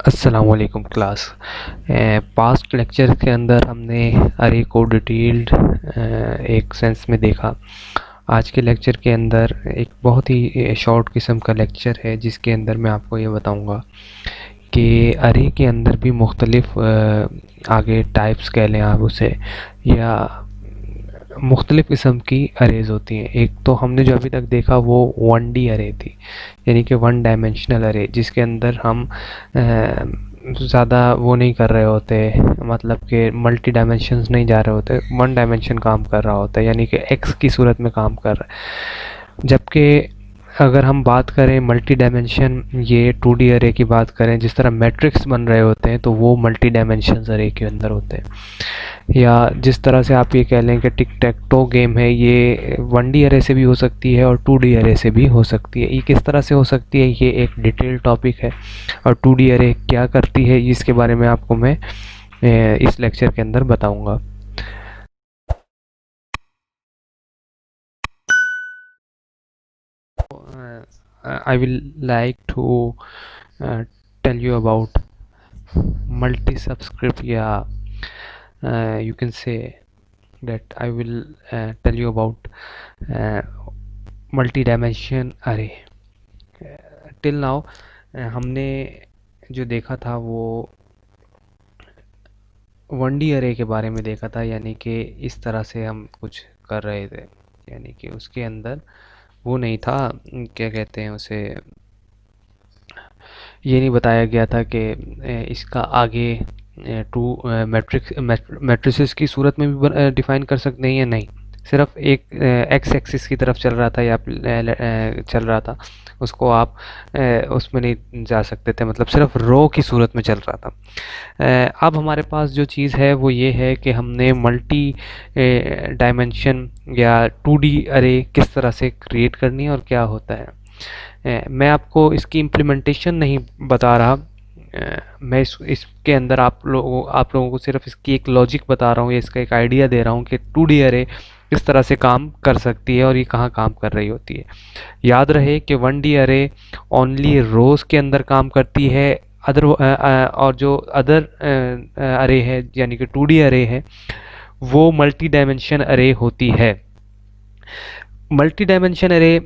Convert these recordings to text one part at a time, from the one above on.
अस्सलाम वालेकुम class. Past lecture के अंदर हमने अरे को डिटेल्ड एक सेंस में देखा। आज के लेक्चर के अंदर एक बहुत ही शॉर्ट किस्म का लेक्चर है जिसके अंदर मैं आपको ये बताऊंगा कि अरे के अंदर भी मुख्तलिफ आगे टाइप्स कह लें आप उसे, या मुख्तलिफ़ किस्म की अरेज़ होती हैं। एक तो हमने जो अभी तक देखा वो 1D अरे थी, यानी कि वन डायमेंशनल अरे, जिसके अंदर हम ज़्यादा वो नहीं कर रहे होते, मतलब कि मल्टी डायमेंशंस नहीं जा रहे होते, वन डायमेंशन काम कर रहा होता है, यानी कि एक्स की सूरत में काम कर रहा है। जबकि अगर हम बात करें मल्टी डायमेंशन, ये 2D अरे की बात करें, जिस तरह मैट्रिक्स बन रहे होते हैं तो वो मल्टी डायमेंशन अरे के अंदर होते हैं। या जिस तरह से आप ये कह लें कि टिक टैक टो गेम है, ये 1D अरे से भी हो सकती है और 2D अरे से भी हो सकती है। ये किस तरह से हो सकती है, ये एक डिटेल टॉपिक है, और 2D अरे क्या करती है इसके बारे में आपको मैं इस लेक्चर के अंदर बताऊंगा। I will like to tell you about multi-subscript, yeah, you can say that I will tell you about uh, multi-dimension array. Till now हमने जो देखा था वो 1D अरे के बारे में देखा था, यानी कि इस तरह से हम कुछ कर रहे थे, यानी कि उसके अंदर वो नहीं था, क्या कहते हैं उसे, ये नहीं बताया गया था कि इसका आगे टू मैट्रिसेस की सूरत में भी डिफाइन कर सकते हैं या नहीं। सिर्फ एक एक्स एक्सिस की तरफ चल रहा था या चल रहा था, उसको आप उसमें नहीं जा सकते थे, मतलब सिर्फ रो की सूरत में चल रहा था। अब हमारे पास जो चीज़ है वो ये है कि हमने मल्टी डायमेंशन या 2D अरे किस तरह से क्रिएट करनी है और क्या होता है। मैं आपको इसकी इम्प्लीमेंटेशन नहीं बता रहा, मैं इसके अंदर आप लोगों को सिर्फ इसकी एक लॉजिक बता रहा हूँ, या इसका एक आइडिया दे रहा हूँ कि 2D अरे किस तरह से काम कर सकती है और ये कहाँ काम कर रही होती है। याद रहे कि 1D अरे ओनली रोज़ के अंदर काम करती है, अदर और जो अदर अरे है यानी कि 2D अरे है वो मल्टी डायमेंशन अरे होती है। मल्टी डायमेंशन अरे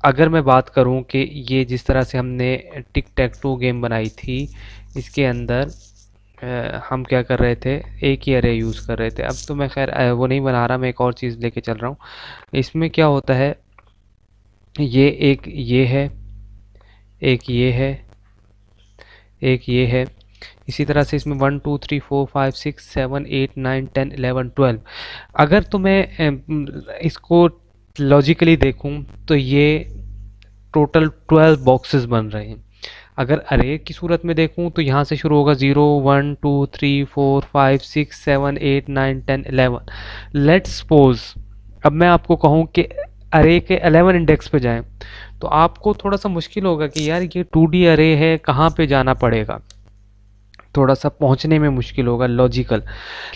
अगर मैं बात करूं कि ये जिस तरह से हमने टिक टैक टू गेम बनाई थी, इसके अंदर हम क्या कर रहे थे, एक ही अरे यूज़ कर रहे थे। अब तो मैं खैर वो नहीं बना रहा, मैं एक और चीज़ लेके चल रहा हूँ। इसमें क्या होता है, ये एक ये है, एक ये है, एक ये है, इसी तरह से इसमें 1 2 3 4 5 6 7 8 9 10 11 12। अगर तो मैं इसको लॉजिकली देखूं तो ये टोटल 12 बॉक्सेस बन रहे हैं। अगर अरे की सूरत में देखूं तो यहाँ से शुरू होगा 0 1 2 3 4 5 6 7 8 9 10 11। लेट्स सपोज अब मैं आपको कहूँ कि अरे के 11 इंडेक्स पे जाएं, तो आपको थोड़ा सा मुश्किल होगा कि यार ये 2D अरे है, कहाँ पे जाना पड़ेगा, थोड़ा सा पहुंचने में मुश्किल होगा लॉजिकल।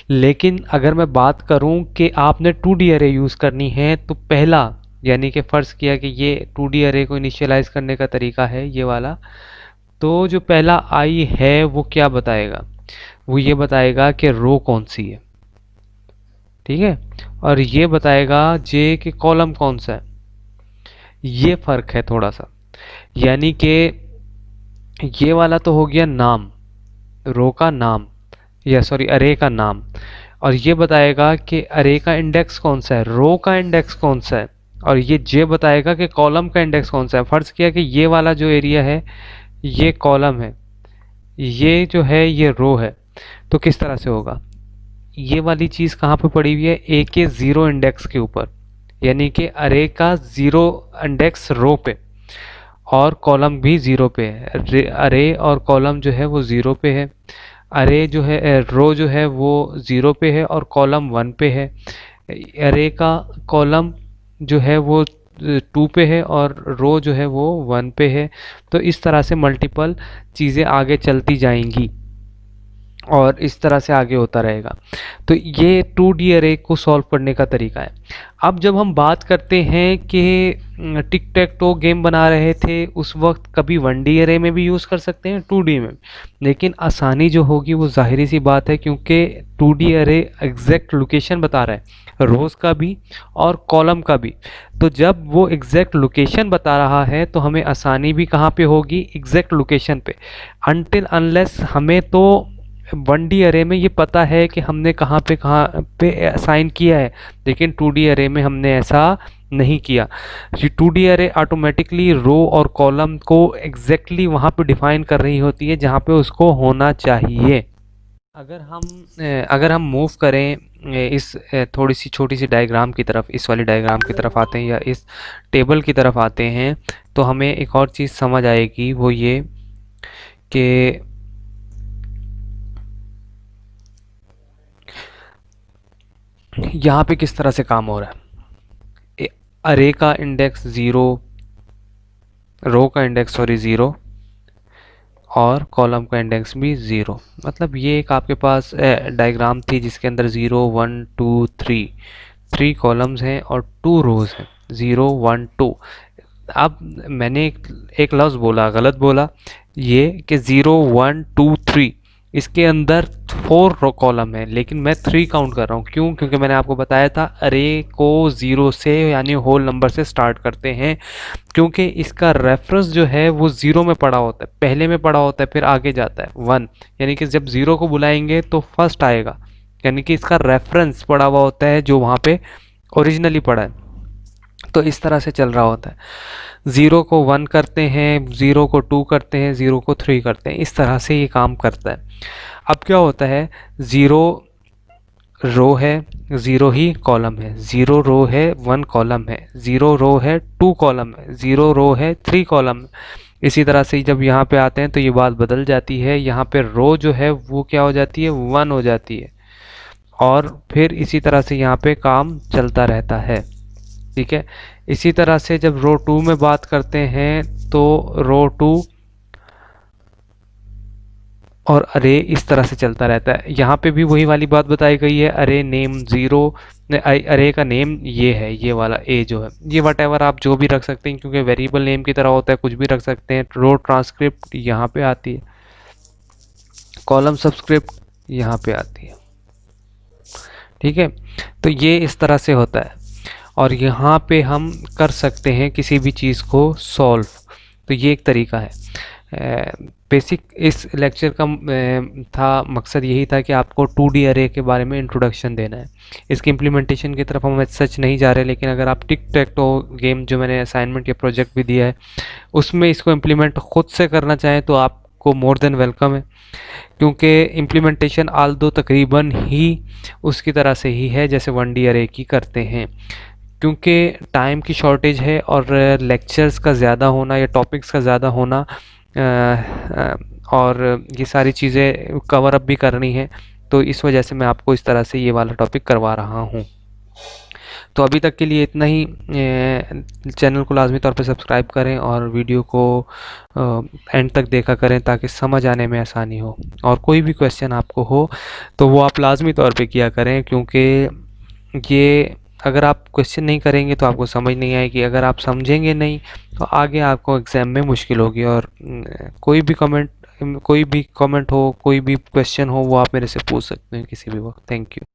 लेकिन अगर मैं बात करूं कि आपने 2D अरे यूज़ करनी है, तो पहला, यानी कि फ़र्ज़ किया कि ये 2D अरे को इनिशियलाइज़ करने का तरीका है ये वाला, तो जो पहला आई है वो क्या बताएगा, वो ये बताएगा कि रो कौन सी है, ठीक है, और ये बताएगा जे के कॉलम कौन सा है। ये फ़र्क है थोड़ा सा, यानी कि ये वाला तो हो गया नाम, रो का नाम, या सॉरी अरे का नाम, और ये बताएगा कि अरे का इंडेक्स कौन सा है, रो का इंडेक्स कौन सा है, और ये जे बताएगा कि कॉलम का इंडेक्स कौन सा है। फ़र्ज़ किया कि ये वाला जो एरिया है ये कॉलम है, ये जो है ये रो है, तो किस तरह से होगा, ये वाली चीज़ कहाँ पे पड़ी हुई है, ए के ज़ीरो इंडेक्स के ऊपर, यानी कि अरे का ज़ीरो इंडेक्स रो पे और कॉलम भी ज़ीरो पे है। अरे और कॉलम जो है वो ज़ीरो पे है, अरे जो है रो जो है वो ज़ीरो पे है और कॉलम वन पे है। अरे का कॉलम जो है वो टू पे है और रो जो है वो वन पे है। तो इस तरह से मल्टीपल चीज़ें आगे चलती जाएंगी। और इस तरह से आगे होता रहेगा। तो ये 2D अरे को सॉल्व करने का तरीका है। अब जब हम बात करते हैं कि टिक टैक टो गेम बना रहे थे उस वक्त, कभी 1D अरे में भी यूज़ कर सकते हैं 2D में, लेकिन आसानी जो होगी वो ज़ाहिरी सी बात है, क्योंकि 2D अरे एग्जैक्ट लोकेशन बता रहा है, रोज़ का भी और कॉलम का भी। तो जब वो एग्जैक्ट लोकेशन बता रहा है तो हमें आसानी भी कहाँ पे होगी, एग्जैक्ट लोकेशन पे। अनटिल अनलेस हमें तो 1D अरे में ये पता है कि हमने कहाँ पे असाइन किया है, लेकिन 2D अरे में हमने ऐसा नहीं किया। ये 2D अरे ऑटोमेटिकली रो और कॉलम को एग्जैक्टली वहाँ पे डिफाइन कर रही होती है जहाँ पे उसको होना चाहिए। अगर हम मूव करें इस थोड़ी सी छोटी सी डायग्राम की तरफ, इस वाली डायग्राम की तरफ आते हैं या इस टेबल की तरफ आते हैं, तो हमें एक और चीज़ समझ आएगी, वो ये कि यहाँ पे किस तरह से काम हो रहा है। अरे का इंडेक्स 0, रो का इंडेक्स सॉरी 0, और कॉलम का इंडेक्स भी 0। मतलब ये एक आपके पास डायग्राम थी जिसके अंदर 0 1 2 3 कॉलम्स हैं और 2 रोज हैं, 0 1 2। अब मैंने एक लफ्ज़ बोला, गलत बोला, ये कि 0 1 2 3, इसके अंदर 4 रो कॉलम है, लेकिन मैं 3 काउंट कर रहा हूँ। क्यों? क्योंकि मैंने आपको बताया था अरे को 0 से यानी होल नंबर से स्टार्ट करते हैं, क्योंकि इसका रेफरेंस जो है वो 0 में पड़ा होता है, पहले में पड़ा होता है, फिर आगे जाता है 1, यानी कि जब 0 को बुलाएंगे तो फर्स्ट आएगा, यानी कि इसका रेफरेंस पड़ा हुआ होता है जो वहाँ पे ओरिजिनली पड़ा है। तो इस तरह से चल रहा होता है, 0 को 1 करते हैं, 0 को 2 करते हैं, 0 को 3 करते हैं, इस तरह से ये काम करता है। अब क्या होता है, 0 रो है, 0 ही कॉलम है, 0 रो है 1 कॉलम है, 0 रो है 2 कॉलम है, 0 रो है 3 कॉलम है। इसी तरह से जब यहाँ पे आते हैं तो ये बात बदल जाती है, यहाँ पे रो जो है वो क्या हो जाती है, 1 हो जाती है, और फिर इसी तरह से यहाँ पे काम चलता रहता है। ठीक है, इसी तरह से जब रो 2 में बात करते हैं तो रो 2 और अरे इस तरह से चलता रहता है। यहाँ पे भी वही वाली बात बताई गई है, अरे नेम 0, अरे का नेम ये है, ये वाला ए जो है, ये वट एवर आप जो भी रख सकते हैं, क्योंकि वेरिएबल नेम की तरह होता है, कुछ भी रख सकते हैं। रो ट्रांसक्रिप्ट यहाँ पे आती है, कॉलम सबस्क्रिप्ट यहाँ पे आती है। ठीक है, तो ये इस तरह से होता है, और यहाँ पे हम कर सकते हैं किसी भी चीज़ को सॉल्व। तो ये एक तरीका है। बेसिक इस लेक्चर का था मकसद यही था कि आपको 2D अरे के बारे में इंट्रोडक्शन देना है। इसकी इम्प्लीमेंटेशन की तरफ हम सच नहीं जा रहे, लेकिन अगर आप टिक टैक टो गेम जो मैंने असाइनमेंट या प्रोजेक्ट भी दिया है उसमें इसको इम्प्लीमेंट खुद से करना चाहें तो आपको मोर देन वेलकम है, क्योंकि इम्प्लीमेंटेशन आल दो तकरीबन ही उसकी तरह से ही है जैसे 1D अरे की करते हैं। क्योंकि टाइम की शॉर्टेज है और लेक्चर्स का ज़्यादा होना या टॉपिक्स का ज़्यादा होना, और ये सारी चीज़ें कवर अप भी करनी है, तो इस वजह से मैं आपको इस तरह से ये वाला टॉपिक करवा रहा हूँ। तो अभी तक के लिए इतना ही। चैनल को लाजमी तौर पे सब्सक्राइब करें और वीडियो को एंड तक देखा करें ताकि समझ आने में आसानी हो, और कोई भी क्वेश्चन आपको हो तो वो आप लाजमी तौर पे किया करें, क्योंकि ये अगर आप क्वेश्चन नहीं करेंगे तो आपको समझ नहीं आएगी, अगर आप समझेंगे नहीं तो आगे आपको एग्ज़ाम में मुश्किल होगी। और कोई भी कमेंट हो, कोई भी क्वेश्चन हो, वो आप मेरे से पूछ सकते हैं किसी भी वक्त। Thank you.